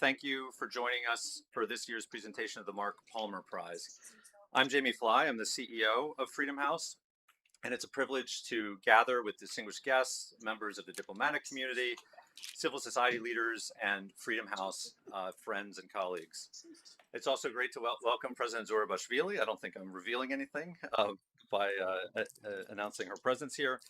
Thank you for joining us for this year's presentation of the Mark Palmer Prize. I'm Jamie Fly. I'm the CEO of Freedom House, and it's a privilege to gather with distinguished guests, members of the diplomatic community, civil society leaders, and Freedom House friends and colleagues. It's also great to welcome President Zourabichvili. I don't think I'm revealing anything by announcing her presence here.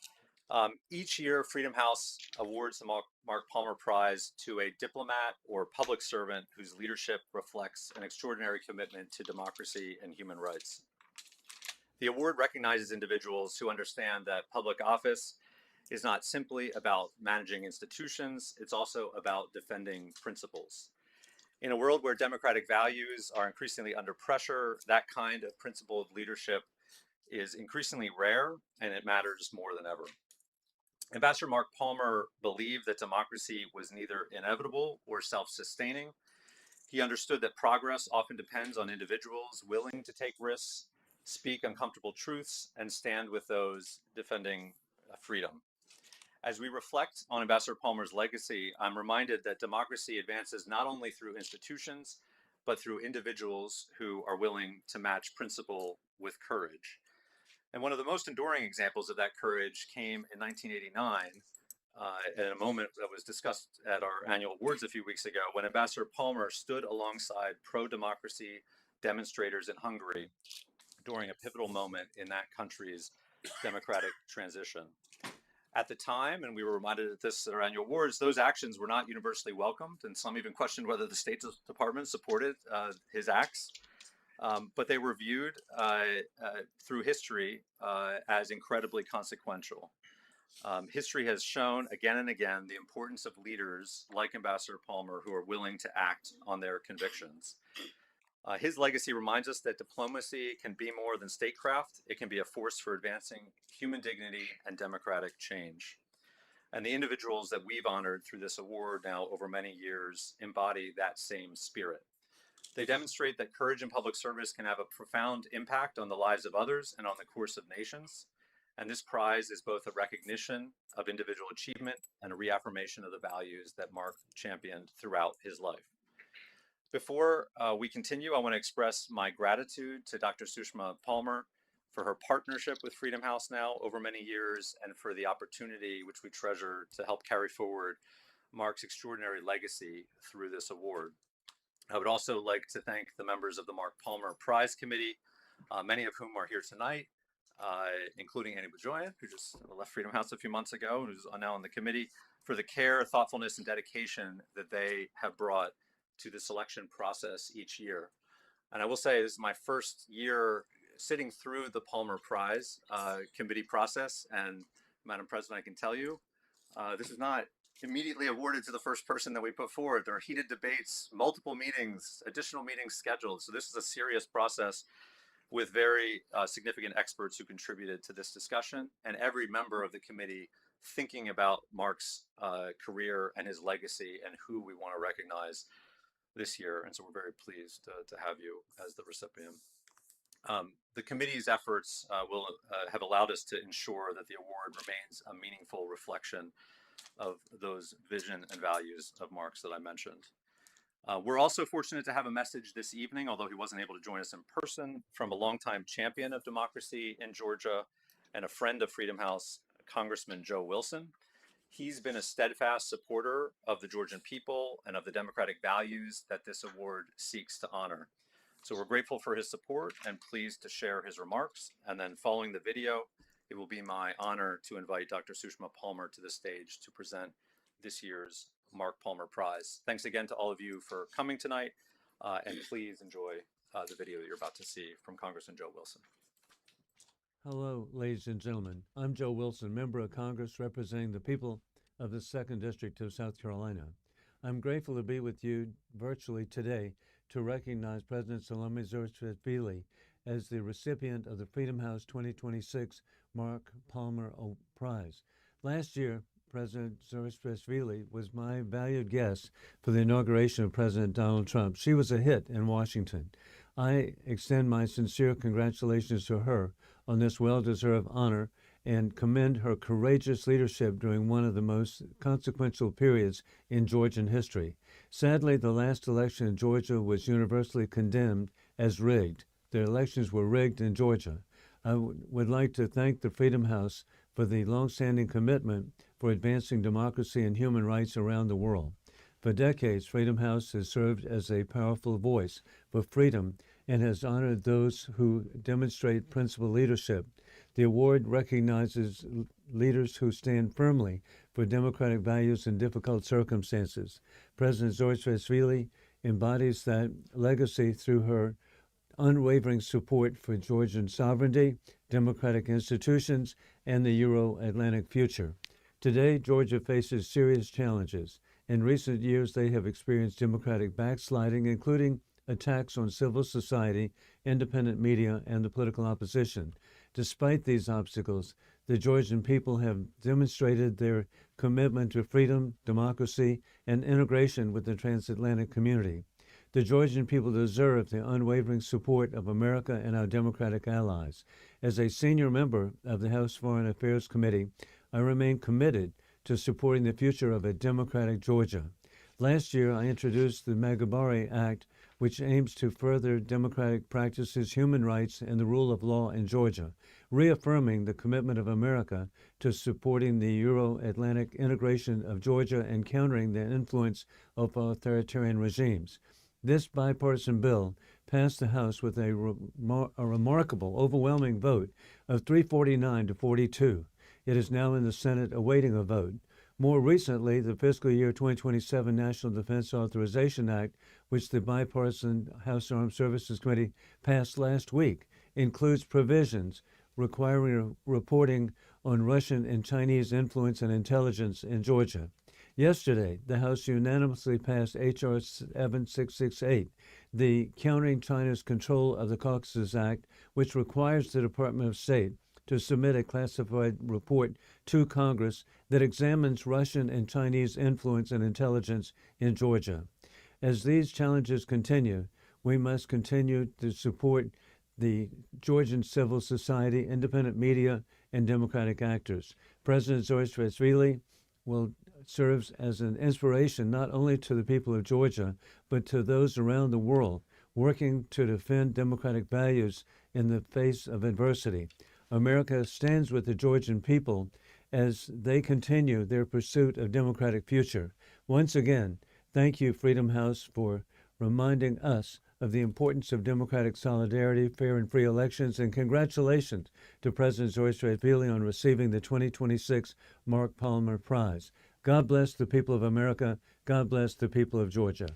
Each year, Freedom House awards the Mark Palmer Prize to a diplomat or public servant whose leadership reflects an extraordinary commitment to democracy and human rights. The award recognizes individuals who understand that public office is not simply about managing institutions, it's also about defending principles. In a world where democratic values are increasingly under pressure, that kind of principled leadership is increasingly rare, and it matters more than ever. Ambassador Mark Palmer believed that democracy was neither inevitable or self-sustaining. He understood that progress often depends on individuals willing to take risks, speak uncomfortable truths, and stand with those defending freedom. As we reflect on Ambassador Palmer's legacy, I'm reminded that democracy advances not only through institutions, but through individuals who are willing to match principle with courage. And one of the most enduring examples of that courage came in 1989, at a moment that was discussed at our annual awards a few weeks ago, when Ambassador Palmer stood alongside pro-democracy demonstrators in Hungary during a pivotal moment in that country's democratic transition. At the time, and we were reminded of this at our annual awards, those actions were not universally welcomed, and some even questioned whether the State Department supported his acts. But they were viewed through history as incredibly consequential. History has shown again and again the importance of leaders like Ambassador Palmer who are willing to act on their convictions. His legacy reminds us that diplomacy can be more than statecraft. It can be a force for advancing human dignity and democratic change. And the individuals that we've honored through this award now over many years embody that same spirit. They demonstrate that courage in public service can have a profound impact on the lives of others and on the course of nations. And this prize is both a recognition of individual achievement and a reaffirmation of the values that Mark championed throughout his life. Before we continue, I want to express my gratitude to Dr. Sushma Palmer for her partnership with Freedom House now over many years and for the opportunity, which we treasure, to help carry forward Mark's extraordinary legacy through this award. I would also like to thank the members of the Mark Palmer Prize Committee, many of whom are here tonight, including Annie Bajoyan, who just left Freedom House a few months ago, who's now on the committee, for the care, thoughtfulness, and dedication that they have brought to the selection process each year. And I will say this is my first year sitting through the Palmer Prize committee process, and Madam President, I can tell you, this is not immediately awarded to the first person that we put forward. There are heated debates, multiple meetings, additional meetings scheduled. So this is a serious process with very significant experts who contributed to this discussion, and every member of the committee thinking about Mark's career and his legacy and who we want to recognize this year. And so we're very pleased to have you as the recipient. The committee's efforts will have allowed us to ensure that the award remains a meaningful reflection of those vision and values of Mark's that I mentioned. We're also fortunate to have a message this evening, although he wasn't able to join us in person, from a longtime champion of democracy in Georgia and a friend of Freedom House, Congressman Joe Wilson. He's been a steadfast supporter of the Georgian people and of the democratic values that this award seeks to honor. So we're grateful for his support and pleased to share his remarks. And then following the video, it will be my honor to invite Dr. Sushma Palmer to the stage to present this year's Mark Palmer Prize. Thanks again to all of you for coming tonight, and please enjoy the video that you're about to see from Congressman Joe Wilson. Hello, ladies and gentlemen. I'm Joe Wilson, member of Congress representing the people of the 2nd District of South Carolina. I'm grateful to be with you virtually today to recognize President Salome Zourabichvili as the recipient of the Freedom House 2026 Mark Palmer Prize. Last year, President Zourabichvili was my valued guest for the inauguration of President Donald Trump. She was a hit in Washington. I extend my sincere congratulations to her on this well-deserved honor and commend her courageous leadership during one of the most consequential periods in Georgian history. Sadly, the last election in Georgia was universally condemned as rigged. The elections were rigged in Georgia. I would like to thank the Freedom House for the longstanding commitment for advancing democracy and human rights around the world. For decades, Freedom House has served as a powerful voice for freedom and has honored those who demonstrate principled leadership. The award recognizes leaders who stand firmly for democratic values in difficult circumstances. President Zourabichvili embodies that legacy through her unwavering support for Georgian sovereignty, democratic institutions, and the Euro-Atlantic future. Today, Georgia faces serious challenges. In recent years, they have experienced democratic backsliding, including attacks on civil society, independent media, and the political opposition. Despite these obstacles, the Georgian people have demonstrated their commitment to freedom, democracy, and integration with the transatlantic community. The Georgian people deserve the unwavering support of America and our democratic allies. As a senior member of the House Foreign Affairs Committee, I remain committed to supporting the future of a democratic Georgia. Last year, I introduced the Magabari Act, which aims to further democratic practices, human rights, and the rule of law in Georgia, reaffirming the commitment of America to supporting the Euro-Atlantic integration of Georgia and countering the influence of authoritarian regimes. This bipartisan bill passed the House with a remarkable, overwhelming vote of 349 to 42. It is now in the Senate awaiting a vote. More recently, the fiscal year 2027 National Defense Authorization Act, which the bipartisan House Armed Services Committee passed last week, includes provisions requiring reporting on Russian and Chinese influence and intelligence in Georgia. Yesterday, the House unanimously passed H.R. 7668, the Countering China's Control of the Caucasus Act, which requires the Department of State to submit a classified report to Congress that examines Russian and Chinese influence and intelligence in Georgia. As these challenges continue, we must continue to support the Georgian civil society, independent media, and democratic actors. President Zourabichvili serves as an inspiration not only to the people of Georgia, but to those around the world working to defend democratic values in the face of adversity. America stands with the Georgian people as they continue their pursuit of democratic future. Once again, thank you, Freedom House, for reminding us of the importance of democratic solidarity, fair and free elections, and congratulations to President Zourabichvili on receiving the 2026 Mark Palmer Prize. God bless the people of America. God bless the people of Georgia.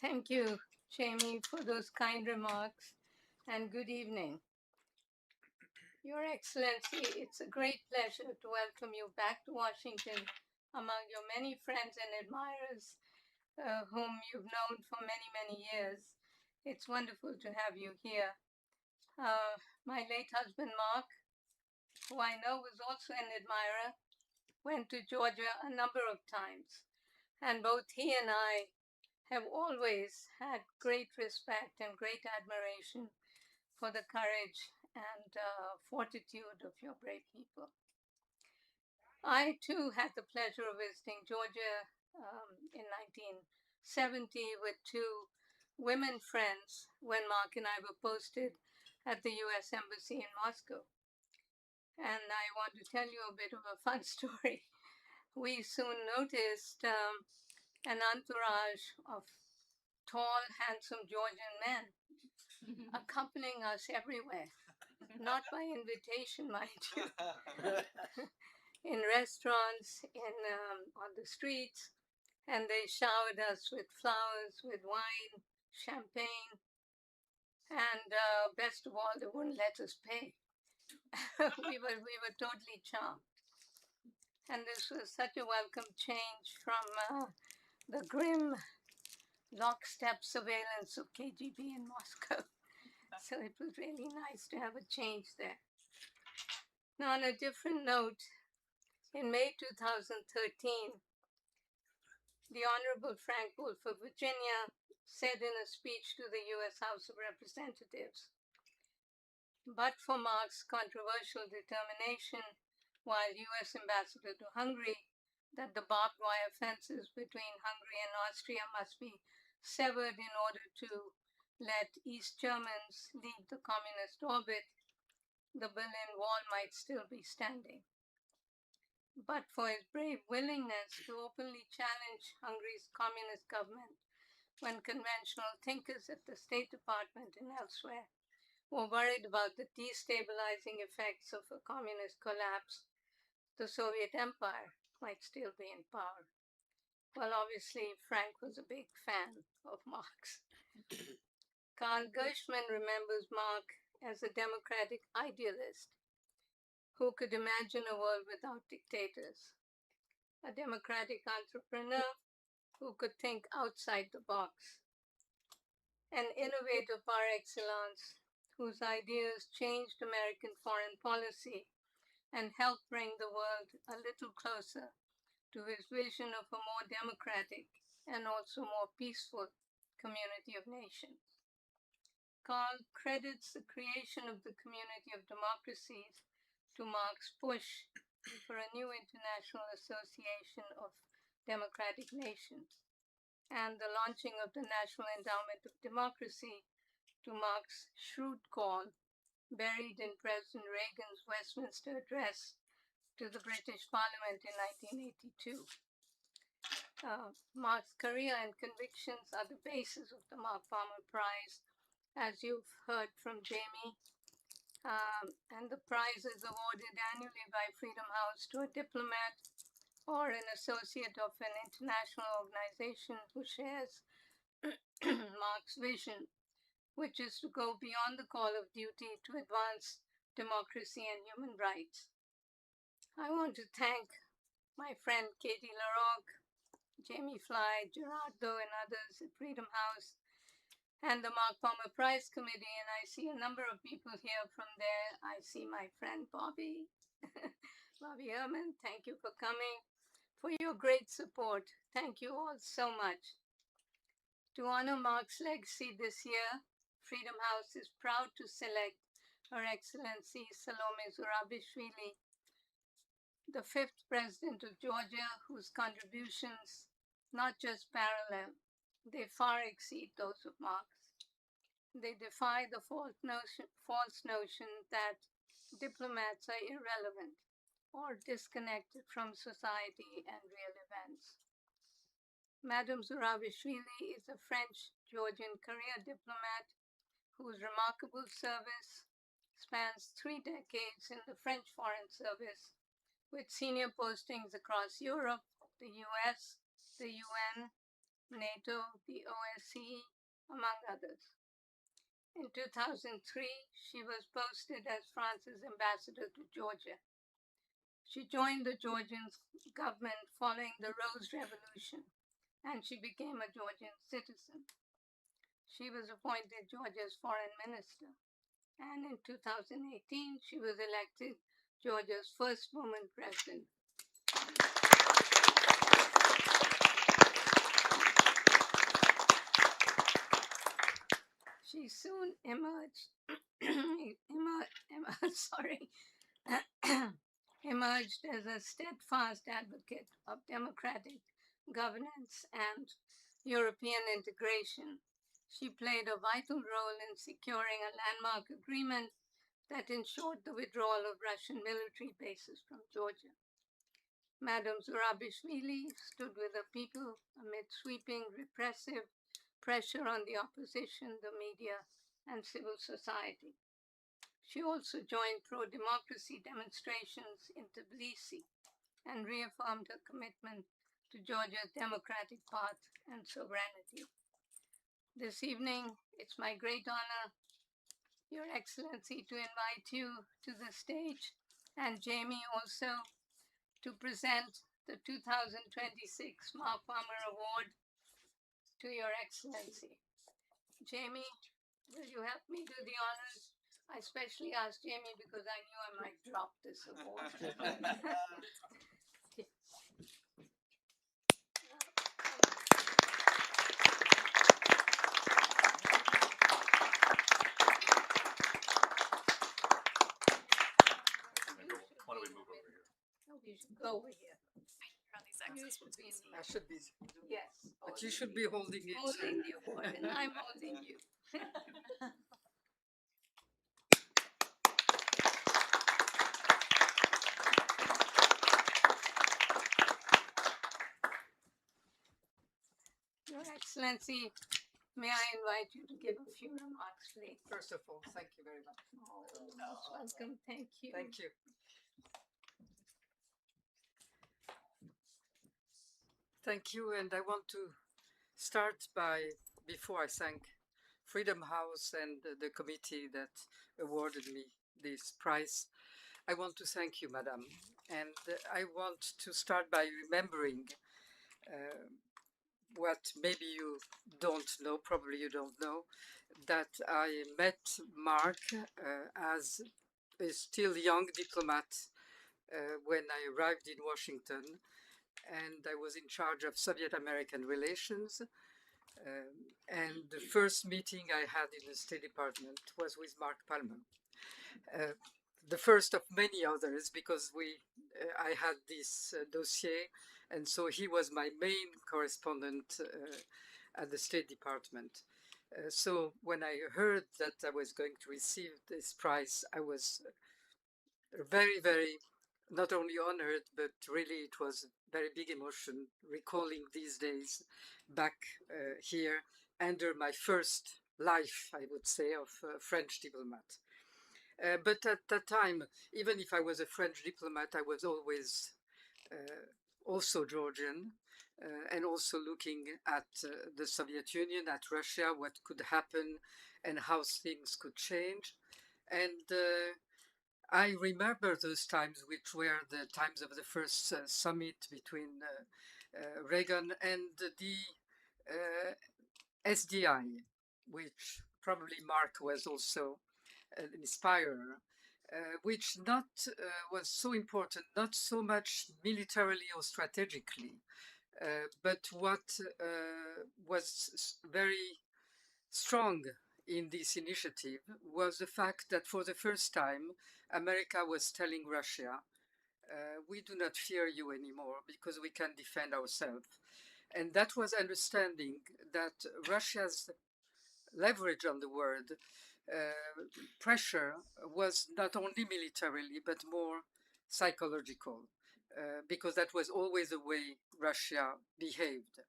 Thank you, Jamie, for those kind remarks, and good evening. Your Excellency, it's a great pleasure to welcome you back to Washington among your many friends and admirers whom you've known for many, many years. It's wonderful to have you here. My late husband, Mark, who I know was also an admirer, went to Georgia a number of times, and both he and I have always had great respect and great admiration for the courage and fortitude of your brave people. I too had the pleasure of visiting Georgia in 1970 with two women friends when Mark and I were posted at the US Embassy in Moscow. And I want to tell you a bit of a fun story. We soon noticed an entourage of tall, handsome Georgian men accompanying us everywhere, not by invitation, mind you, in restaurants, on the streets, and they showered us with flowers, with wine, champagne, and best of all, they wouldn't let us pay. we were totally charmed, and this was such a welcome change from the grim lockstep surveillance of KGB in Moscow. So it was really nice to have a change there. Now, on a different note, in May 2013, the Honorable Frank Wolf of Virginia said in a speech to the U.S. House of Representatives, "But for Mark's controversial determination while U.S. Ambassador to Hungary that the barbed wire fences between Hungary and Austria must be severed in order to let East Germans leave the communist orbit, the Berlin Wall might still be standing. But for his brave willingness to openly challenge Hungary's communist government when conventional thinkers at the State Department and elsewhere were worried about the destabilizing effects of a communist collapse, the Soviet Empire might still be in power." Well, obviously, Frank was a big fan of Marx. Carl Gershman remembers Marx as a democratic idealist who could imagine a world without dictators, a democratic entrepreneur who could think outside the box, an innovator par excellence whose ideas changed American foreign policy and helped bring the world a little closer to his vision of a more democratic and also more peaceful community of nations. Carl credits the creation of the Community of Democracies to Marx's push for a new international association of democratic nations and the launching of the National Endowment of Democracy to Marx's shrewd call, buried in President Reagan's Westminster Address to the British Parliament in 1982. Marx's career and convictions are the basis of the Mark Palmer Prize, as you've heard from Jamie. And the prize is awarded annually by Freedom House to a diplomat or an associate of an international organization who shares Marx's vision, which is to go beyond the call of duty to advance democracy and human rights. I want to thank my friend Katie LaRocque, Jamie Fly, Gerardo, and others at Freedom House, and the Mark Palmer Prize Committee. And I see a number of people here from there. I see my friend Bobby, Bobby Herman. Thank you for coming, for your great support. Thank you all so much. To honor Mark's legacy this year, Freedom House is proud to select Her Excellency Salome Zourabichvili, the 5th President of Georgia, whose contributions not just parallel, they far exceed those of Marx. They defy the false notion that diplomats are irrelevant or disconnected from society and real events. Madame Zourabichvili is a French-Georgian career diplomat whose remarkable service spans 3 decades in the French Foreign Service, with senior postings across Europe, the US, the UN, NATO, the OSCE, among others. In 2003, she was posted as France's ambassador to Georgia. She joined the Georgian government following the Rose Revolution, and she became a Georgian citizen. She was appointed Georgia's foreign minister, and in 2018, she was elected Georgia's first woman president. She soon emerged as a steadfast advocate of democratic governance and European integration. She played a vital role in securing a landmark agreement that ensured the withdrawal of Russian military bases from Georgia. Madame Zourabichvili stood with the people amid sweeping repressive pressure on the opposition, the media, and civil society. She also joined pro-democracy demonstrations in Tbilisi and reaffirmed her commitment to Georgia's democratic path and sovereignty. This evening, it's my great honor, Your Excellency, to invite you to the stage, and Jamie also, to present the 2026 Mark Palmer Award to Your Excellency. Jamie, Will you help me do the honors? I especially asked Jamie because I knew I might drop this award. Why don't we move over here? No, we should go over here. You should be in the I should be, yes. but you should be holding it. Holding the award, and I'm holding you. Your Excellency, may I invite you to give a few remarks, please? First of all, thank you very much. Oh, most welcome. Thank you. Thank you. Thank you, and I want to start by, before I thank Freedom House and the committee that awarded me this prize, I want to thank you, Madam. And I want to start by remembering what maybe you don't know, probably you don't know, that I met Mark as a still young diplomat when I arrived in Washington, and I was in charge of Soviet American relations. And the first meeting I had in the State Department was with Mark Palmer. The first of many others, because I had this dossier, and so he was my main correspondent at the State Department. So when I heard that I was going to receive this prize, I was very, very not only honored, but really it was very big emotion recalling these days back here under my first life, I would say, of French diplomat. But at that time, even if I was a French diplomat, I was always also Georgian and also looking at the Soviet Union, at Russia, what could happen and how things could change. And I remember those times, which were the times of the first summit between Reagan and the SDI, which probably Mark was also an inspirer, which not was so important, not so much militarily or strategically, but what was very strong in this initiative was the fact that for the first time, America was telling Russia, we do not fear you anymore because we can defend ourselves. And that was understanding that Russia's leverage on the world pressure was not only militarily, but more psychological, because that was always the way Russia behaved.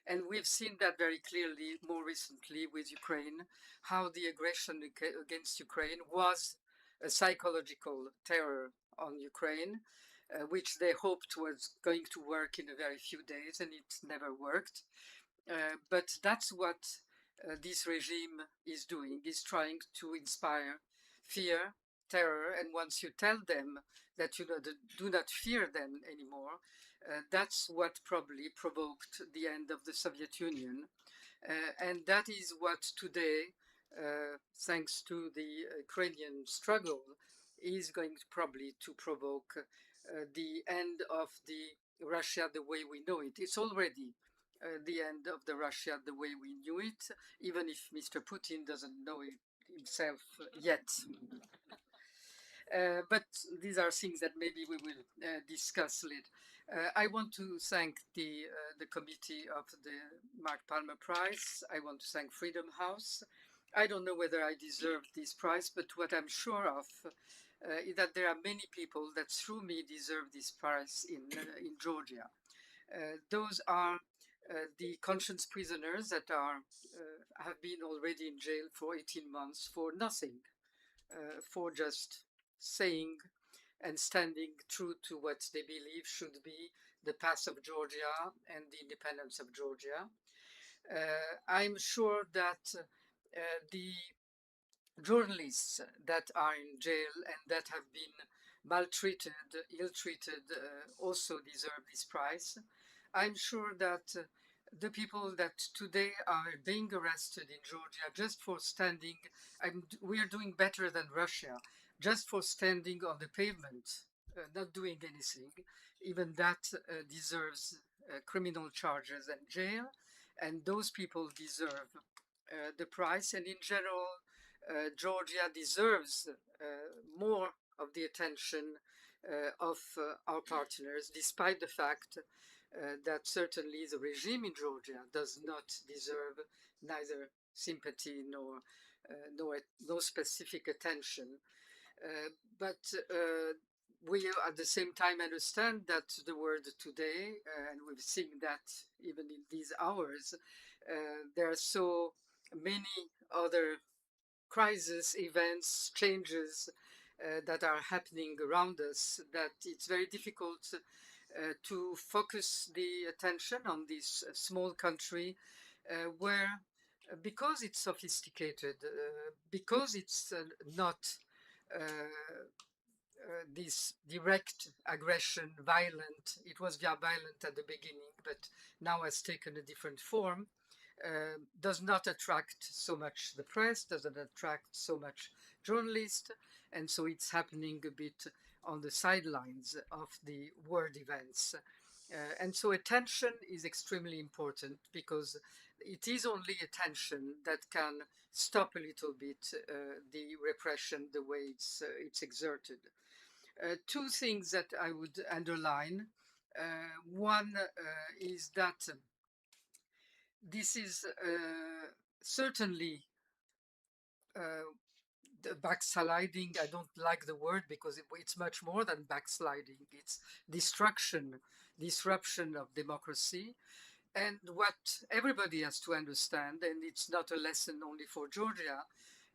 And we've seen that very clearly more recently with Ukraine, how the aggression against Ukraine was a psychological terror on Ukraine, which they hoped was going to work in a very few days, and it never worked. But that's what this regime is doing, is trying to inspire fear, terror, and once you tell them that you do not fear them anymore, that's what probably provoked the end of the Soviet Union. And that is what today, thanks to the Ukrainian struggle, is going to probably to provoke the end of the Russia the way we know it. It's already the end of the Russia the way we knew it, even if Mr. Putin doesn't know it himself yet. But these are things that maybe we will discuss later. I want to thank the committee of the Mark Palmer Prize. I want to thank Freedom House. I don't know whether I deserve this prize, but what I'm sure of is that there are many people that through me deserve this prize in Georgia. Those are the conscience prisoners that have been already in jail for 18 months for nothing, for just saying and standing true to what they believe should be the path of Georgia and the independence of Georgia. I'm sure that the journalists that are in jail and that have been maltreated, ill-treated, also deserve this prize. I'm sure that the people that today are being arrested in Georgia just for standing, we are doing better than Russia, just for standing on the pavement, not doing anything. Even that deserves criminal charges and jail, and those people deserve the price. And in general, Georgia deserves more of the attention of our partners, despite the fact that certainly the regime in Georgia does not deserve neither sympathy nor no specific attention. But we at the same time understand that the world today, and we've seen that even in these hours, there are so many other crises, events, changes that are happening around us that it's very difficult to focus the attention on this small country where, because it's sophisticated, because it's not this direct aggression, violent, it was violent at the beginning, but now has taken a different form, does not attract so much the press, doesn't attract so much journalists, and so it's happening a bit on the sidelines of the world events. And so attention is extremely important because it is only attention that can stop a little bit the repression, the way it's exerted. Two things that I would underline. One is that this is certainly the backsliding. I don't like the word because it's much more than backsliding. It's disruption of democracy. And what everybody has to understand, and it's not a lesson only for Georgia,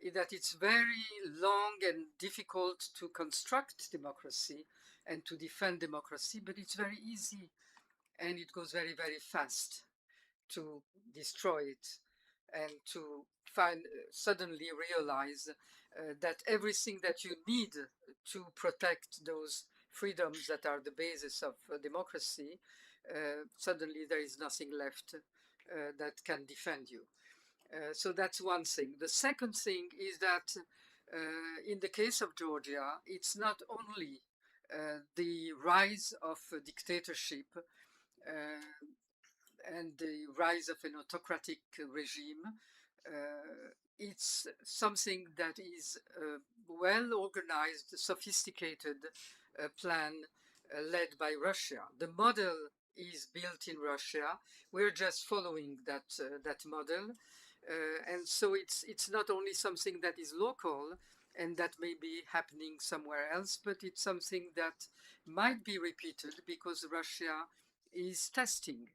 is that it's very long and difficult to construct democracy and to defend democracy, but it's very easy and it goes very, very fast to destroy it and to suddenly realize that everything that you need to protect those freedoms that are the basis of democracy, suddenly there is nothing left that can defend you. So that's one thing. The second thing is that in the case of Georgia, it's not only the rise of dictatorship and the rise of an autocratic regime. It's something that is a well organized, sophisticated plan led by Russia. The model is built in Russia. We're just following that model. And so it's not only something that is local and that may be happening somewhere else, but it's something that might be repeated because Russia is testing.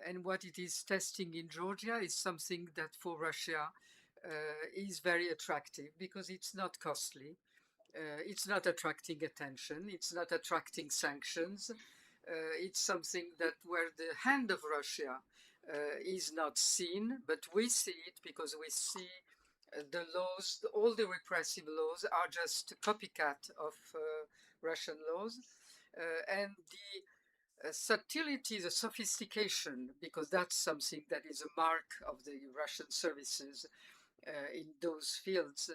And what it is testing in Georgia is something that for Russia is very attractive because it's not costly. It's not attracting attention. It's not attracting sanctions. It's something that where the hand of Russia is not seen, but we see it because we see the laws, all the repressive laws are just a copycat of Russian laws. And the subtlety, the sophistication, because that's something that is a mark of the Russian services in those fields,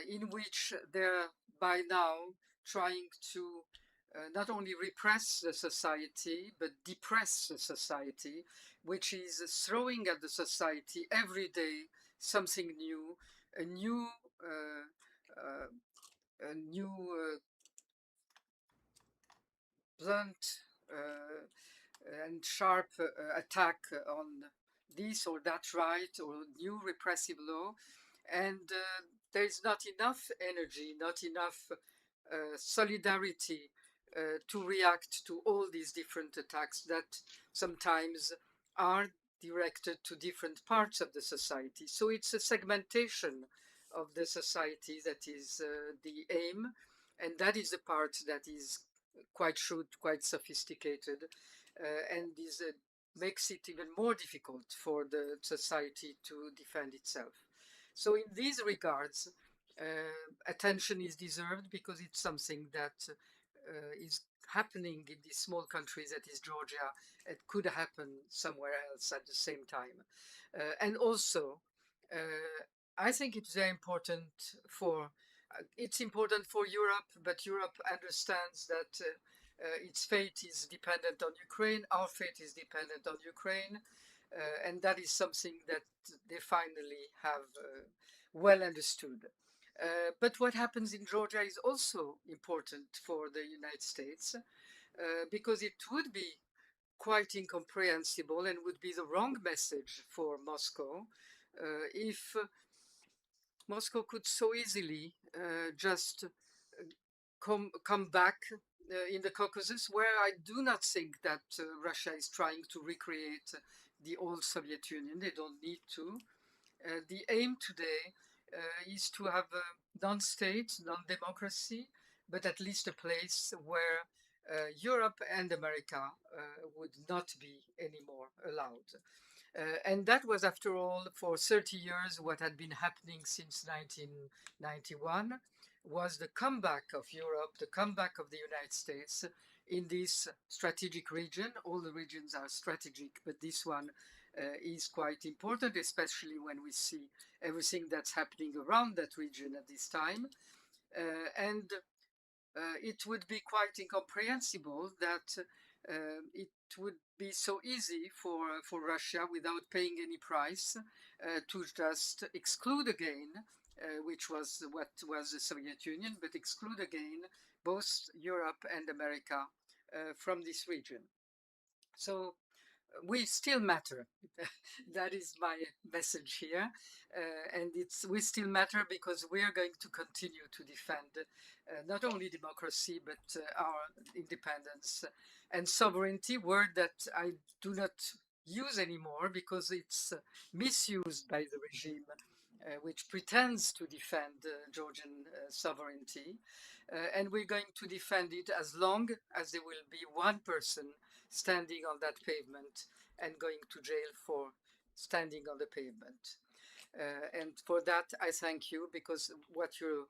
in which they're by now trying to not only repress the society, but depress the society, which is throwing at the society every day something new, a new, blunt and sharp attack on this or that right or new repressive law. And there is not enough energy, not enough solidarity to react to all these different attacks that sometimes are directed to different parts of the society. So it's a segmentation of the society that is the aim, and that is the part that is quite shrewd, quite sophisticated, and is makes it even more difficult for the society to defend itself. So in these regards, attention is deserved because it's something that is happening in this small country that is Georgia, it could happen somewhere else at the same time. And also, I think it's very important for it's important for Europe, but Europe understands that its fate is dependent on Ukraine. Our fate is dependent on Ukraine, and that is something that they finally have well understood. But what happens in Georgia is also important for the United States because it would be quite incomprehensible and would be the wrong message for Moscow if Moscow could so easily just come back in the Caucasus, where I do not think that Russia is trying to recreate the old Soviet Union. They don't need to. The aim today is to have a non-state, non-democracy, but at least a place where Europe and America would not be anymore allowed. And that was, after all, for 30 years, what had been happening since 1991 was the comeback of Europe, the comeback of the United States in this strategic region. All the regions are strategic, but this one is quite important, especially when we see everything that's happening around that region at this time. And it would be quite incomprehensible that it would be so easy for Russia, without paying any price, to just exclude again, which was what was the Soviet Union, but exclude again both Europe and America from this region. So we still matter. That is my message here. And we still matter because we are going to continue to defend not only democracy, but our independence and sovereignty, word that I do not use anymore because it's misused by the regime, which pretends to defend Georgian sovereignty. And we're going to defend it as long as there will be one person standing on that pavement and going to jail for standing on the pavement. And for that, I thank you, because what you're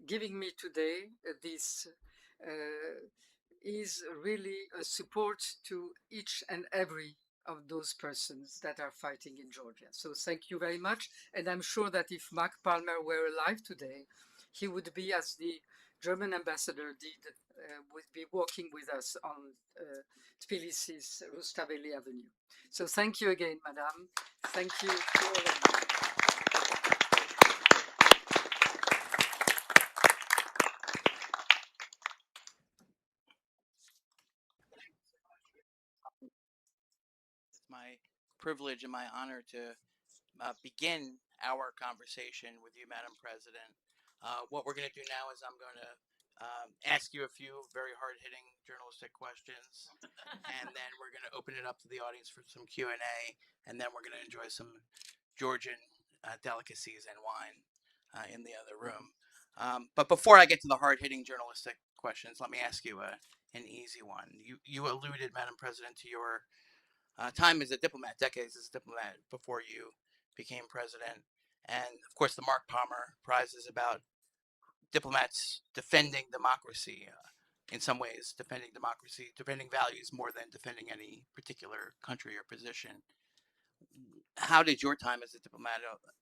giving me today, this is really a support to each and every of those persons that are fighting in Georgia. So thank you very much. And I'm sure that if Mark Palmer were alive today, he would be, as the German ambassador did, would be walking with us on Tbilisi's Rustaveli Avenue. So thank you again, Madame. Thank you to all of you. It's my privilege and my honor to begin our conversation with you, Madam President. What we're going to do now is I'm going to ask you a few very hard-hitting journalistic questions, and then we're going to open it up to the audience for some Q&A, and then we're going to enjoy some Georgian delicacies and wine in the other room. But before I get to the hard-hitting journalistic questions, let me ask you an easy one. You alluded, Madam President, to your time as a diplomat, decades as a diplomat before you became president. And of course, the Mark Palmer Prize is about diplomats defending democracy, in some ways, defending democracy, defending values more than defending any particular country or position. How did your time as a diplomat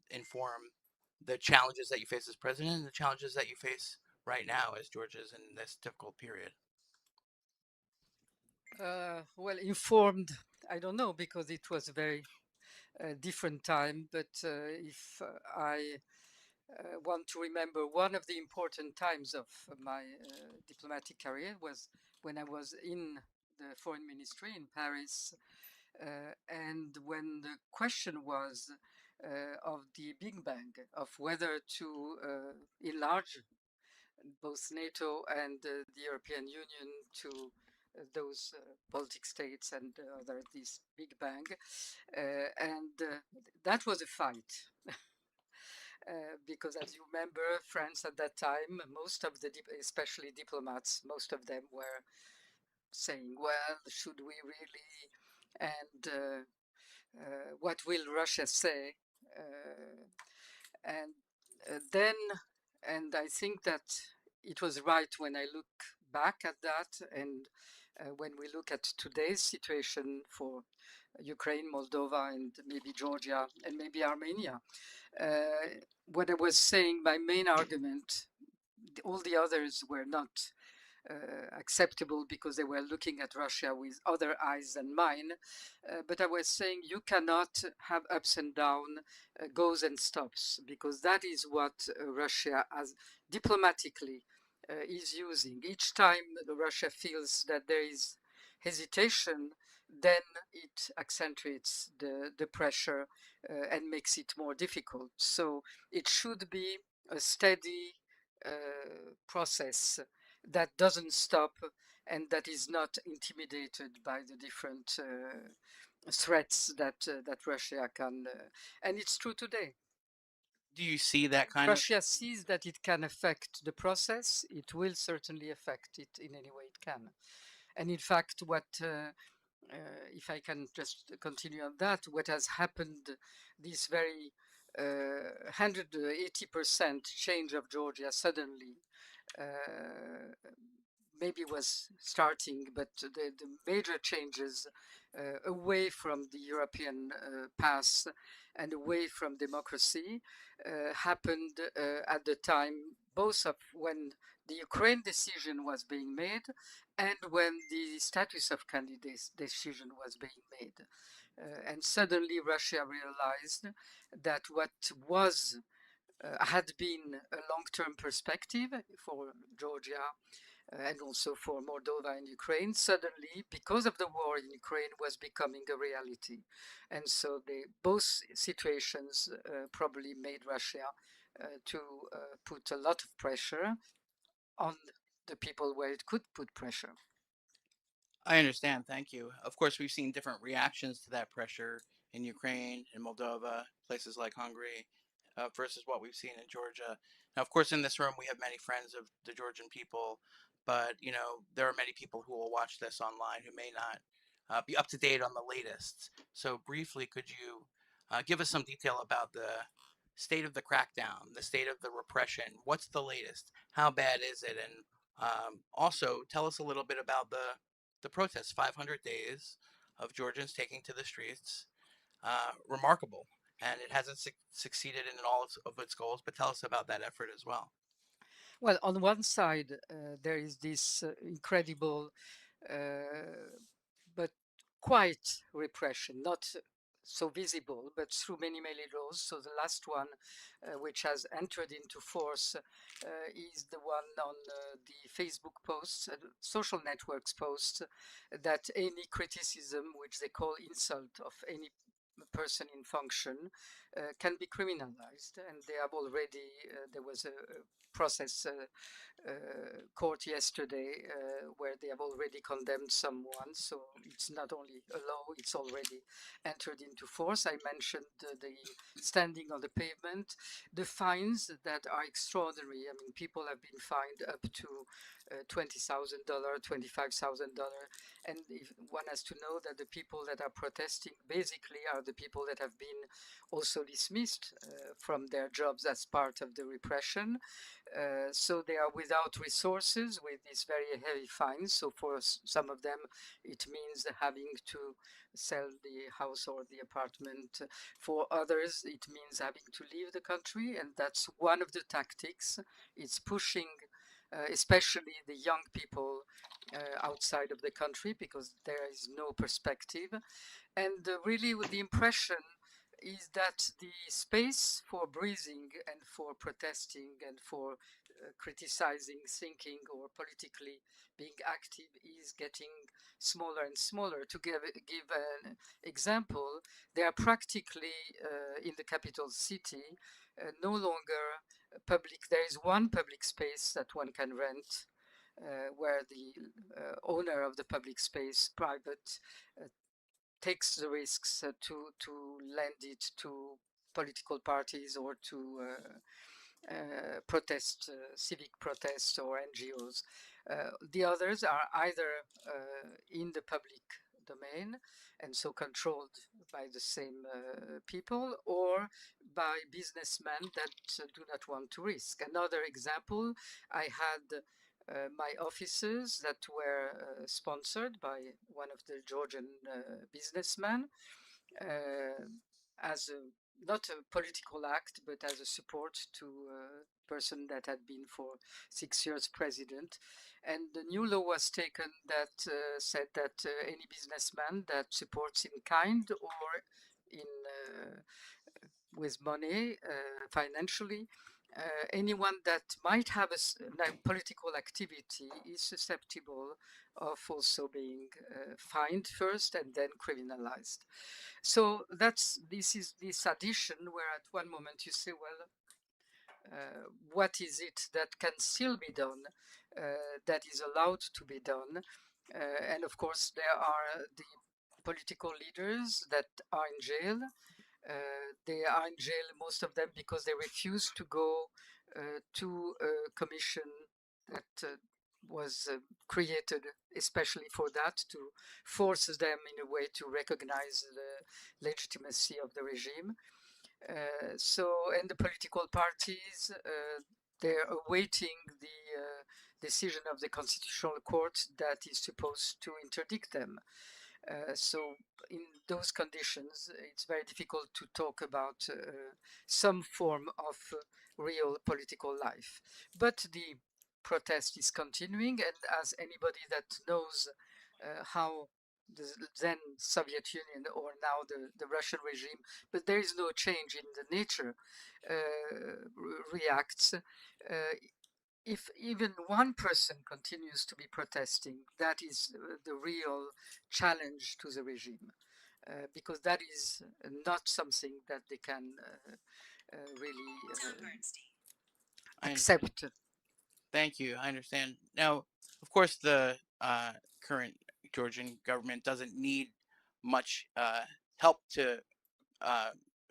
inform the challenges that you face as president and the challenges that you face right now as Georgia's in this difficult period? Well, informed, I don't know, because it was a very different time. But if I want to remember, one of the important times of my diplomatic career was when I was in the foreign ministry in Paris, and when the question was of the Big Bang, of whether to enlarge both NATO and the European Union to those Baltic states and other this Big Bang, and that was a fight. Because, as you remember, France at that time, most of the, especially diplomats, most of them were saying, well, should we really? And what will Russia say? And then, and I think that it was right when I look back at that. And when we look at today's situation for Ukraine, Moldova, and maybe Georgia, and maybe Armenia, what I was saying, my main argument, all the others were not acceptable because they were looking at Russia with other eyes than mine. But I was saying you cannot have ups and downs, goes and stops, because that is what Russia as diplomatically is using. Each time Russia feels that there is hesitation, then it accentuates the pressure and makes it more difficult. So it should be a steady process that doesn't stop and that is not intimidated by the different threats that Russia can. And it's true today. Do you see that kind of? Russia sees that it can affect the process. It will certainly affect it in any way it can. And in fact, if I can just continue on that, what has happened, this very 180% change of Georgia suddenly, maybe was starting, but the major changes away from the European path and away from democracy happened at the time both of when the Ukraine decision was being made and when the status of candidates decision was being made. And suddenly Russia realized that what was had been a long-term perspective for Georgia and also for Moldova and Ukraine, suddenly, because of the war in Ukraine, was becoming a reality. And so both situations probably made Russia to put a lot of pressure on the people where it could put pressure. I understand. Thank you. Of course, we've seen different reactions to that pressure in Ukraine, in Moldova, places like Hungary, versus what we've seen in Georgia. Now, of course, in this room, we have many friends of the Georgian people, but there are many people who will watch this online who may not be up to date on the latest. So, briefly, could you give us some detail about the state of the crackdown, the state of the repression? What's the latest? How bad is it? And also, tell us a little bit about the protests, 500 days of Georgians taking to the streets. Remarkable. And it hasn't succeeded in all of its goals, but tell us about that effort as well. Well, on one side, there is this incredible but quiet repression, not so visible, but through many, many laws. So the last one, which has entered into force, is the one on the Facebook posts, social networks posts, that any criticism, which they call insult of any person in function, can be criminalized. And they have already, there was a process court yesterday where they have already condemned someone. So it's not only a law, it's already entered into force. I mentioned the standing on the pavement, the fines that are extraordinary. I mean, people have been fined up to $20,000, $25,000. And if one has to know that the people that are protesting basically are the people that have been also dismissed from their jobs as part of the repression. So they are without resources with these very heavy fines. So for some of them, it means having to sell the house or the apartment. For others, it means having to leave the country. And that's one of the tactics. It's pushing especially the young people outside of the country because there is no perspective. And really with the impression is that the space for breathing and for protesting and for criticizing, thinking, or politically being active is getting smaller and smaller. To give an example, they are practically in the capital city no longer public. There is one public space that one can rent where the owner of the public space, private, takes the risks to lend it to political parties or to protest, civic protests or NGOs. The others are either in the public domain and so controlled by the same people or by businessmen that do not want to risk. Another example, I had my offices that were sponsored by one of the Georgian businessmen as not a political act, but as a support to a person that had been for 6 years president. And the new law was taken that said that any businessman that supports in kind or in with money, financially, anyone that might have a political activity is susceptible of also being fined first and then criminalized. So this addition where at one moment you say, well, what is it that can still be done, that is allowed to be done? And of course, there are the political leaders that are in jail. They are in jail, most of them, because they refuse to go to a commission that was created especially for that, to force them in a way to recognize the legitimacy of the regime. And the political parties, they're awaiting the decision of the Constitutional Court that is supposed to interdict them. So in those conditions, it's very difficult to talk about some form of real political life. But the protest is continuing, and as anybody that knows how the then Soviet Union or now the Russian regime, but there is no change in the nature, reacts. If even one person continues to be protesting, that is the real challenge to the regime, because that is not something that they can really accept. Thank you. I understand. Now, of course, the current Georgian government doesn't need much help to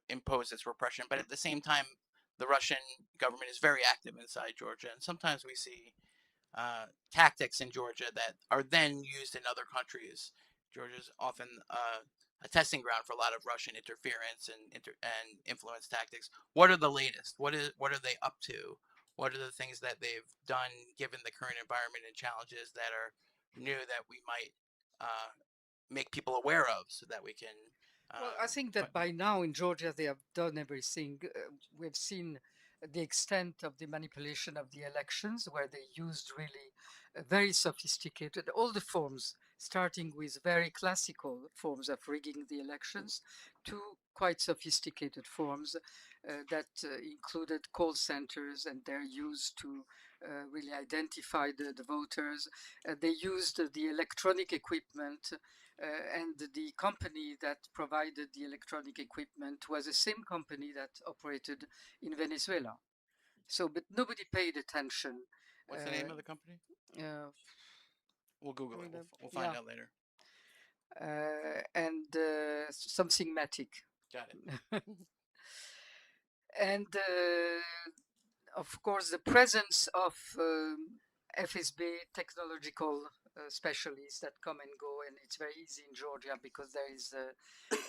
impose its repression, but at the same time, the Russian government is very active inside Georgia, and sometimes we see tactics in Georgia that are then used in other countries. Georgia is often a testing ground for a lot of Russian interference and influence tactics. What are the latest? What are they up to? What are the things that they've done given the current environment and challenges that are new that we might make people aware of so that we can Well, I think that by now in Georgia they have done everything. We've seen the extent of the manipulation of the elections, where they used really very sophisticated, all the forms, starting with very classical forms of rigging the elections to quite sophisticated forms that included call centers, and they're used to really identify the voters. They used the electronic equipment. And the company that provided the electronic equipment was the same company that operated in Venezuela. So, but nobody paid attention. What's the name of the company? We'll Google it. We'll find out later. And something Matic. Got it. And of course, the presence of FSB technological specialists that come and go, and it's very easy in Georgia because there is a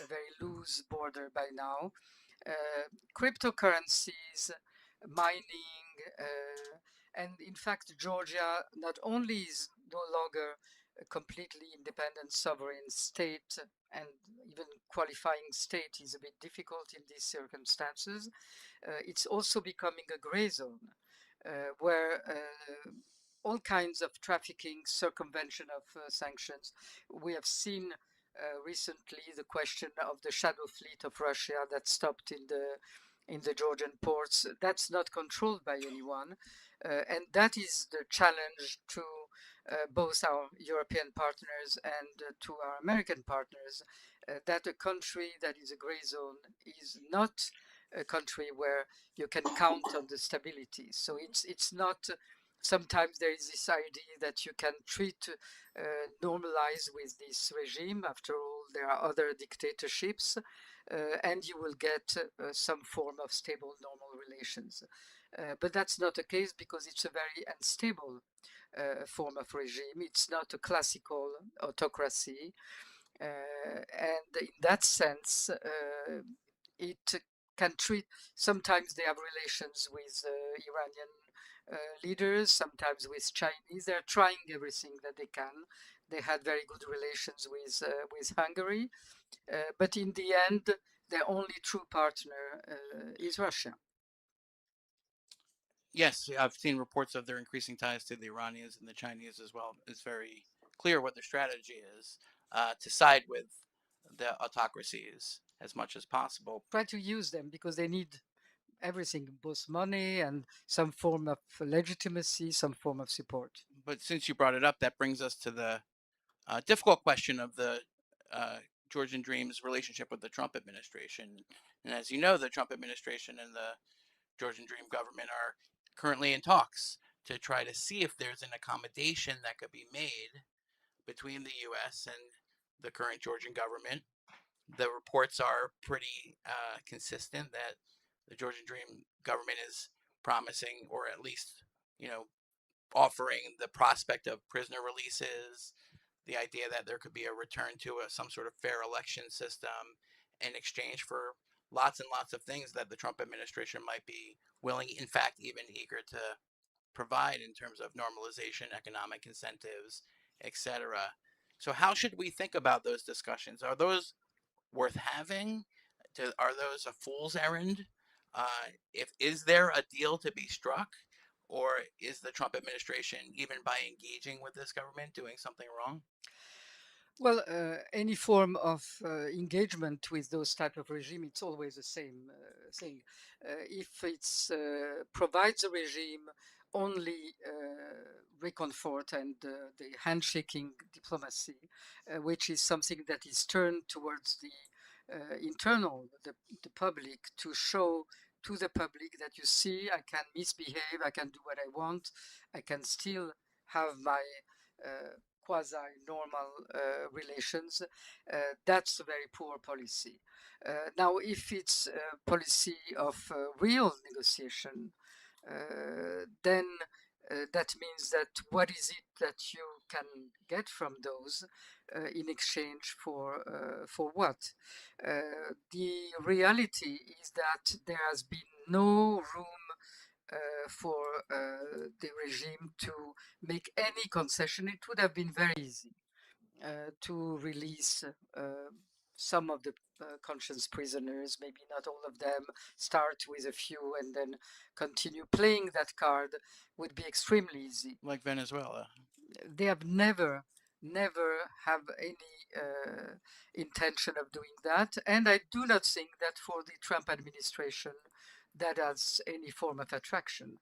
very loose border by now. Cryptocurrencies, mining, and in fact, Georgia not only is no longer a completely independent sovereign state, and even qualifying state is a bit difficult in these circumstances, it's also becoming a gray zone where all kinds of trafficking, circumvention of sanctions. We have seen recently the question of the shadow fleet of Russia that stopped in the Georgian ports. That's not controlled by anyone, and that is the challenge to both our European partners and to our American partners. That a country that is a gray zone is not a country where you can count on the stability. So it's not. Sometimes there is this idea that you can treat, normalize with this regime. After all, there are other dictatorships, and you will get some form of stable, normal relations. But that's not the case because it's a very unstable form of regime. It's not a classical autocracy. And in that sense, it can treat, sometimes they have relations with Iranian leaders, sometimes with Chinese. They're trying everything that they can. They had very good relations with Hungary, but in the end, their only true partner is Russia. Yes, I've seen reports of their increasing ties to the Iranians and the Chinese as well. It's very clear what their strategy is, to side with the autocracies as much as possible. Try to use them because they need everything, both money and some form of legitimacy, some form of support. But since you brought it up, that brings us to the difficult question of the Georgian Dream's relationship with the Trump administration. And as you know, the Trump administration and the Georgian Dream government are currently in talks to try to see if there's an accommodation that could be made between the U.S. and the current Georgian government. The reports are pretty consistent that the Georgian Dream government is promising, or at least, offering the prospect of prisoner releases, the idea that there could be a return to some sort of fair election system in exchange for lots and lots of things that the Trump administration might be willing, in fact, even eager to provide in terms of normalization, economic incentives, etc. So, how should we think about those discussions? Are those worth having? Are those a fool's errand? If is there a deal to be struck, or is the Trump administration, even by engaging with this government, doing something wrong? Well, any form of engagement with those type of regime, it's always the same thing. If it's provides a regime only reconfort and the handshaking diplomacy, which is something that is turned towards the public, to show to the public that, you see, I can misbehave, I can do what I want, I can still have my quasi-normal relations. That's a very poor policy. Now, if it's a policy of real negotiation, then that means that what is it that you can get from those in exchange for what? The reality is that there has been no room for the regime to make any concession. It would have been very easy to release some of the conscience prisoners, maybe not all of them, start with a few and then continue playing that card would be extremely easy. Like Venezuela. They have never have any intention of doing that. And I do not think that for the Trump administration that has any form of attraction.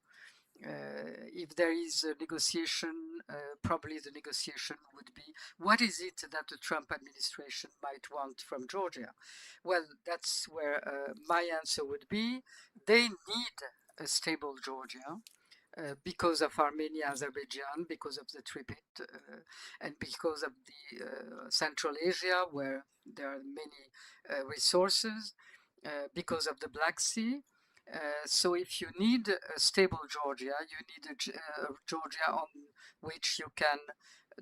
If there is a negotiation, probably the negotiation would be, what is it that the Trump administration might want from Georgia? Well, that's where my answer would be. They need a stable Georgia. Because of Armenia, Azerbaijan, because of the tripit, and because of the Central Asia, where there are many resources, because of the Black Sea. So if you need a stable Georgia, you need a Georgia on which you can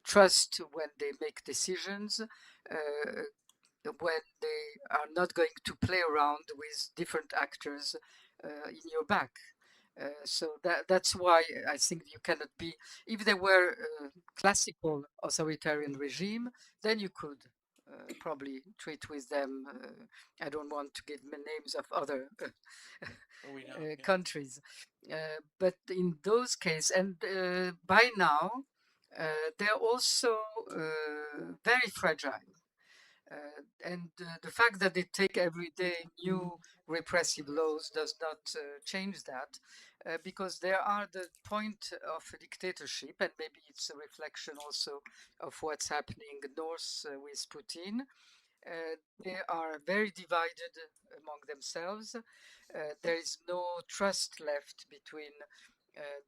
trust when they make decisions, when they are not going to play around with different actors in your back. So that's why I think you cannot be, if they were a classical authoritarian regime, then you could probably treat with them. I don't want to give names of other countries. But in those cases, and by now, they're also very fragile. And the fact that they take every day new repressive laws does not change that, because they are the point of a dictatorship, and maybe it's a reflection also of what's happening north with Putin. They are very divided among themselves. There is no trust left between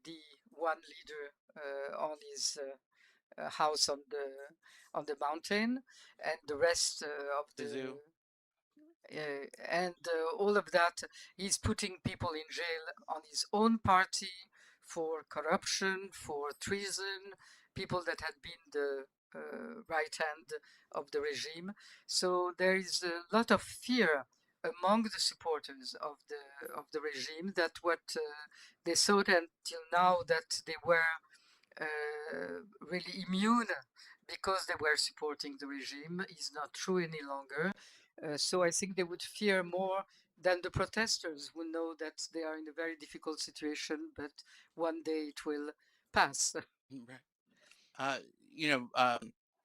the one leader on his house on the mountain and the rest of the zoo. And all of that, he's putting people in jail on his own party for corruption, for treason, people that had been the right hand of the regime. So there is a lot of fear among the supporters of the regime that what they thought until now that they were really immune because they were supporting the regime is not true any longer. So I think they would fear more than the protesters who know that they are in a very difficult situation, but one day it will pass. Right. Uh, you know,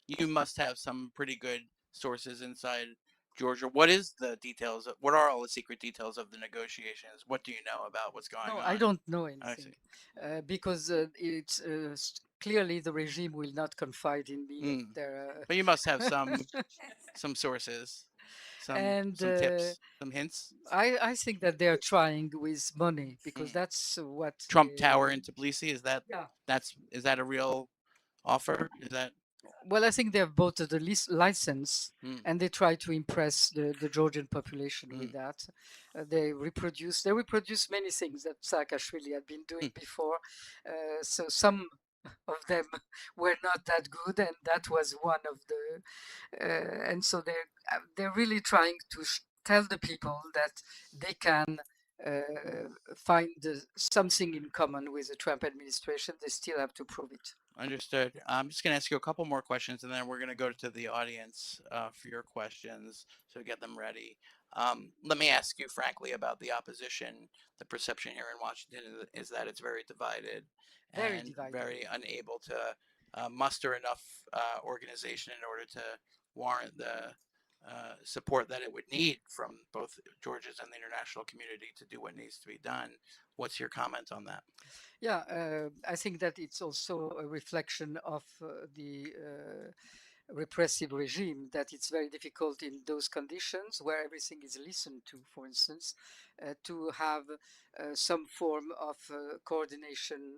you must have some pretty good sources inside Georgia. What is the details? What are all the secret details of the negotiations? What do you know about what's going No, on? I don't know I see. anything because it's clearly the regime will not confide in me. Mm. Their, But you must have some sources, and some tips, some hints. I think that they are trying with money because Mm. that's what Trump they, Tower in Tbilisi, yeah. is that a real offer? Is that Well, I think they have bought the license mm, and they try to impress the Georgian population with mm, that. They reproduce many things that Saakashvili had been doing mm. before. So some of them were not that good, and that was one of the. And so they're really trying to tell the people that they can find something in common with the Trump administration. They still have to prove it. Understood. I'm just going to ask you a couple more questions, and then we're going to go to the audience for your questions. So get them ready. Let me ask you frankly about the opposition. The perception here in Washington is that it's very divided Very and divided. very unable to muster enough organization in order to warrant the support that it would need from both Georgians and the international community to do what needs to be done. What's your comment on that? Yeah, I think that it's also a reflection of the repressive regime that it's very difficult in those conditions where everything is listened to, for instance, to have some form of coordination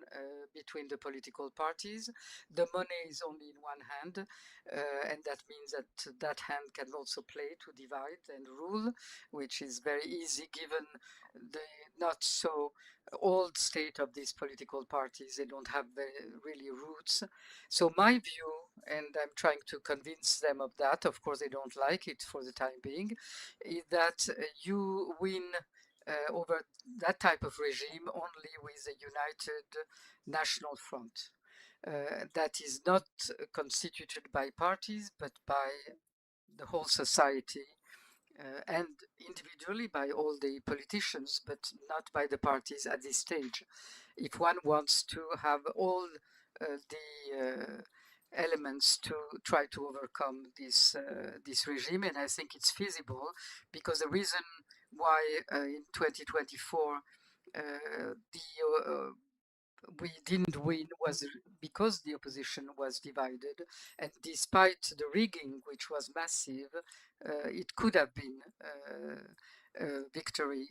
between the political parties. The money is only in one hand, and that means that that hand can also play to divide and rule, which is very easy given the not so old state of these political parties. They don't have really roots. So my view, and I'm trying to convince them of that, of course they don't like it for the time being, is that you win over that type of regime only with a united national front. That is not constituted by parties, but by the whole society and individually by all the politicians, but not by the parties at this stage. If one wants to have all the elements to try to overcome this regime, and I think it's feasible because the reason why in 2024 we didn't win was because the opposition was divided, and despite the rigging, which was massive, it could have been a victory,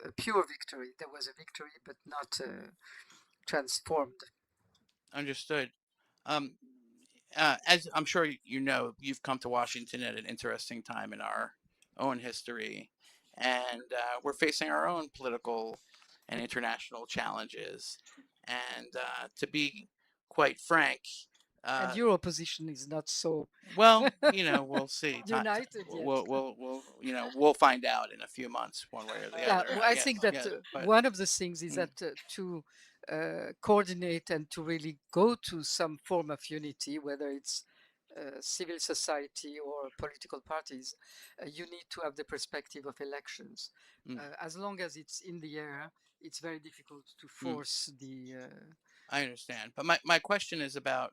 a pure victory. There was a victory, but not transformed. Understood. Um, as I'm sure you know, you've come to Washington at an interesting time in our own history, and we're facing our own political and international challenges. And to be quite frank, And uh, your opposition is not so well, we'll see. united yet. We'll find out in a few months, one way or the Yeah, other. I Yes, think that yes, but one of the things is mm, that to coordinate and to really go to some form of unity, whether it's civil society or political parties, you need to have the perspective of elections. mm, As long as it's in the air, it's very difficult to mm, force the. I understand. But my question is about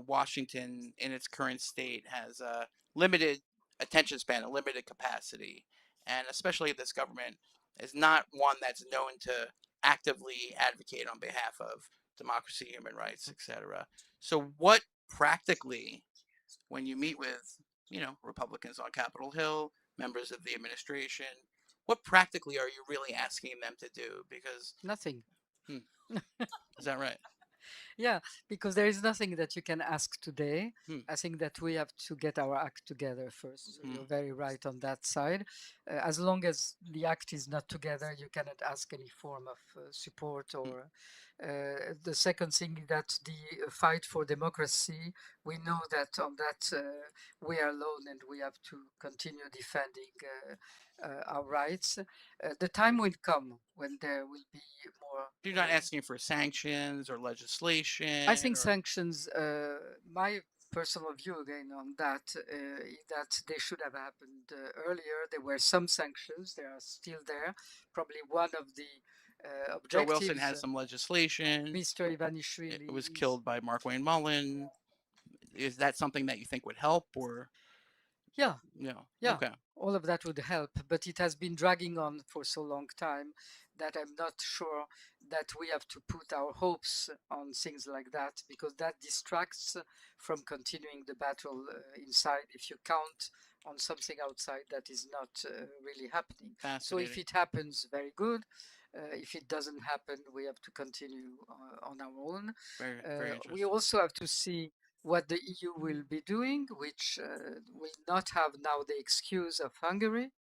Washington in its current state has a limited attention span, a limited capacity, and especially this government is not one that's known to actively advocate on behalf of democracy, human rights, etc. So, what practically, when you meet with Republicans on Capitol Hill, members of the administration, what practically are you really asking them to do? Because Nothing. hmm, is that right? Yeah, because there is nothing that you can ask today. Hmm, I think that we have to get our act together first. So hmm, you're very right on that side. As long as the act is not together, you cannot ask any form of support hmm. or The second thing is that the fight for democracy, we know that on that we are alone and we have to continue defending our rights. The time will come when there will be more. You're not asking for sanctions or legislation. I think or- sanctions, my personal view again on that is that they should have happened earlier. There were some sanctions, they are still there. Probably one of the Joe objectives. Wilson has some legislation. Mr. Ivanishvili It was is- killed by Mark Wayne Mullen. Is that something that you think would help, or Yeah, no? yeah. Okay. All of that would help, but it has been dragging on for so long time that I'm not sure that we have to put our hopes on things like that, because that distracts from continuing the battle inside if you count on something outside that is not really happening. So Fascinating. if it happens, very good. If it doesn't happen, we have to continue on our own. Very, very interesting. We also have to see what the EU will be doing, which will not have now the excuse of Hungary,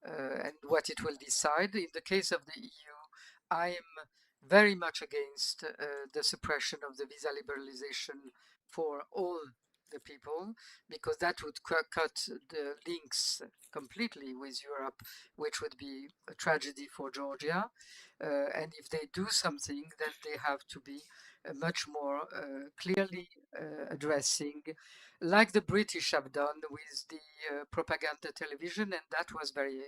and what it will decide. In the case of the EU, I'm very much against the suppression of the visa liberalization for all the people, because that would cut the links completely with Europe, which would be a tragedy for Georgia. And if they do something, then they have to be much more clearly addressing, like the British have done with the propaganda television, and that was very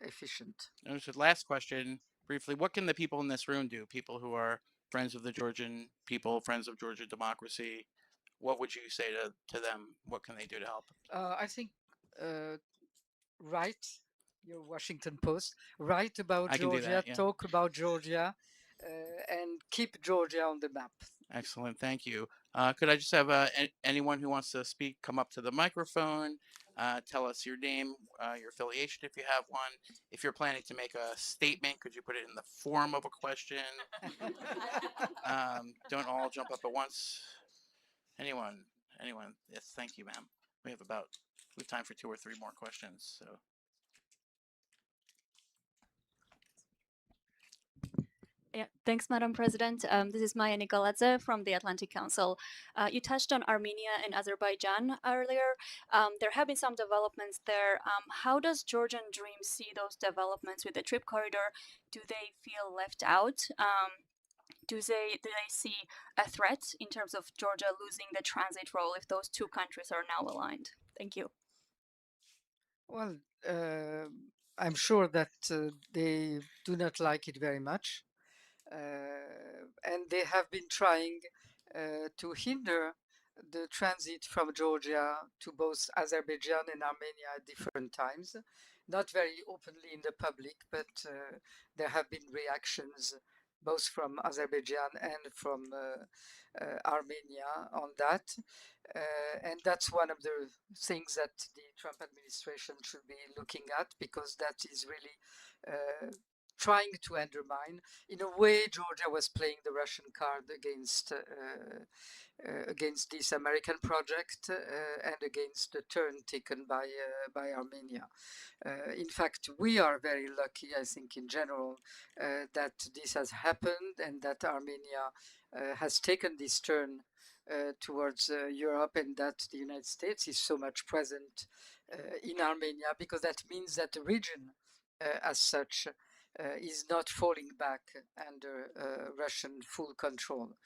efficient. Understood. Last question, briefly. What can the people in this room do? People who are friends of the Georgian people, friends of Georgian democracy. What would you say to them? What can they do to help? I think write your Washington Post, write about I can do Georgia, that, yeah. talk about Georgia, and keep Georgia on the map. Excellent. Thank you. Could I just have anyone who wants to speak come up to the microphone, tell us your name, your affiliation if you have one. If you're planning to make a statement, could you put it in the form of a question? Don't all jump up at once. Anyone? Anyone? Yes, thank you, ma'am. We have time for 2 or 3 more questions. So. Yeah, thanks, Madam President. This is Maya Nikoladze from the Atlantic Council. You touched on Armenia and Azerbaijan earlier. There have been some developments there. How does Georgian Dream see those developments with the trip corridor? Do they feel left out? Do they see a threat in terms of Georgia losing the transit role if those two countries are now aligned? Thank you. Well, I'm sure that they do not like it very much. And they have been trying to hinder the transit from Georgia to both Azerbaijan and Armenia at different times. Not very openly in the public, but there have been reactions both from Azerbaijan and from Armenia on that. And that's one of the things that the Trump administration should be looking at, because that is really trying to undermine. In a way, Georgia was playing the Russian card against this American project and against the turn taken by Armenia. In fact, we are very lucky, I think, in general, that this has happened and that Armenia has taken this turn towards Europe, and that the United States is so much present in Armenia, because that means that the region as such is not falling back under Russian full control.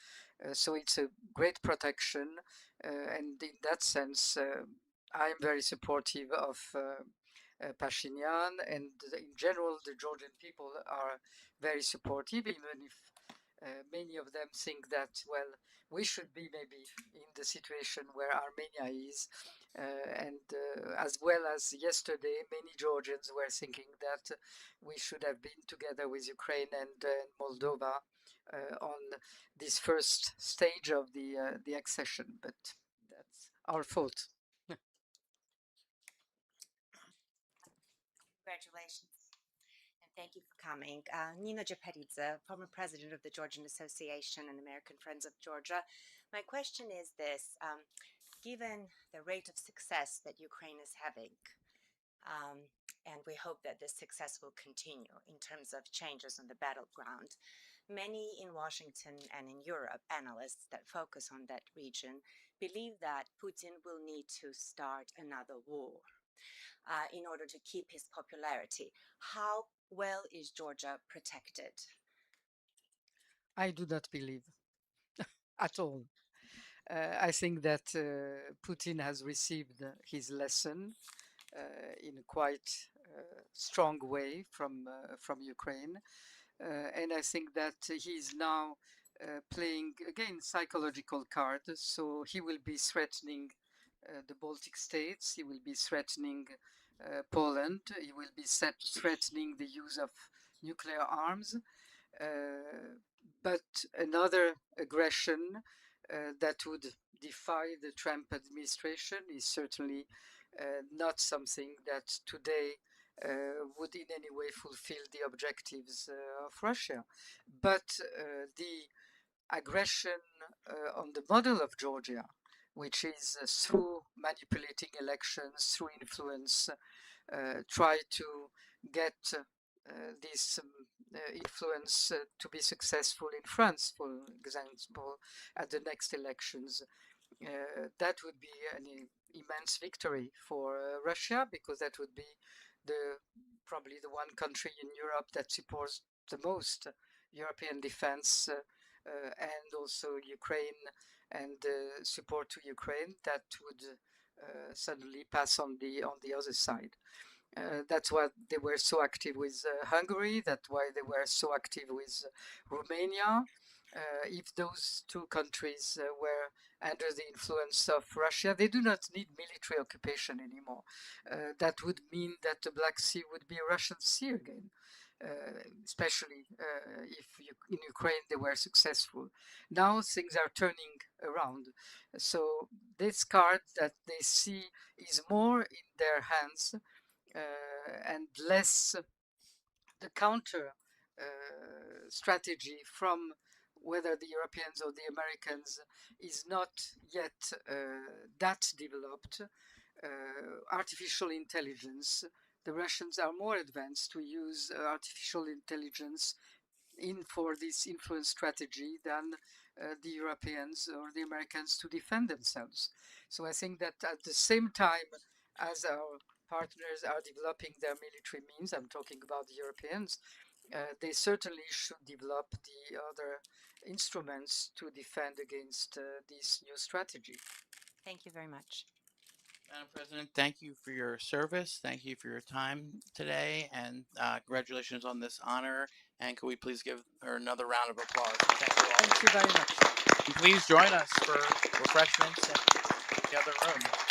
So it's a great protection, and in that sense, I am very supportive of Pashinyan, and in general, the Georgian people are very supportive, even if many of them think that, well, we should be maybe in the situation where Armenia is. And as well as yesterday, many Georgians were thinking that we should have been together with Ukraine and Moldova on this first stage of the accession, but that's our fault. Congratulations. And thank you for coming. Nina Japeridze, former president of the Georgian Association and American Friends of Georgia. My question is this. Given the rate of success that Ukraine is having, and we hope that this success will continue in terms of changes on the battleground, Many in Washington and in Europe, analysts that focus on that region, believe that Putin will need to start another war in order to keep his popularity. How well is Georgia protected? I do not believe at all. I think that Putin has received his lesson in a quite strong way from Ukraine, and I think that he is now playing again psychological card. So he will be threatening the Baltic states. He will be threatening Poland. He will be threatening the use of nuclear arms. But another aggression that would defy the Trump administration is certainly not something that today would in any way fulfill the objectives of Russia. But the aggression on the model of Georgia, which is through manipulating elections, through influence, try to get this influence to be successful in France, for example, at the next elections. That would be an immense victory for Russia, because that would be probably the one country in Europe that supports the most European defense and also Ukraine, and support to Ukraine that would suddenly pass on the other side. That's why they were so active with Hungary. That's why they were so active with Romania. If those two countries were under the influence of Russia, they do not need military occupation anymore. That would mean that the Black Sea would be a Russian sea again, especially if in Ukraine they were successful. Now things are turning around. So this card that they see is more in their hands and less the counter strategy from whether the Europeans or the Americans is not yet that developed. Artificial intelligence, the Russians are more advanced to use artificial intelligence for this influence strategy than the Europeans or the Americans to defend themselves. So I think that at the same time as our partners are developing their military means, I'm talking about the Europeans, they certainly should develop the other instruments to defend against this new strategy. Thank you very much. Madam President, thank you for your service. Thank you for your time today, and congratulations on this honor. And could we please give her another round of applause? Thank you all. Thank you very much. And please join us for refreshments in the other room.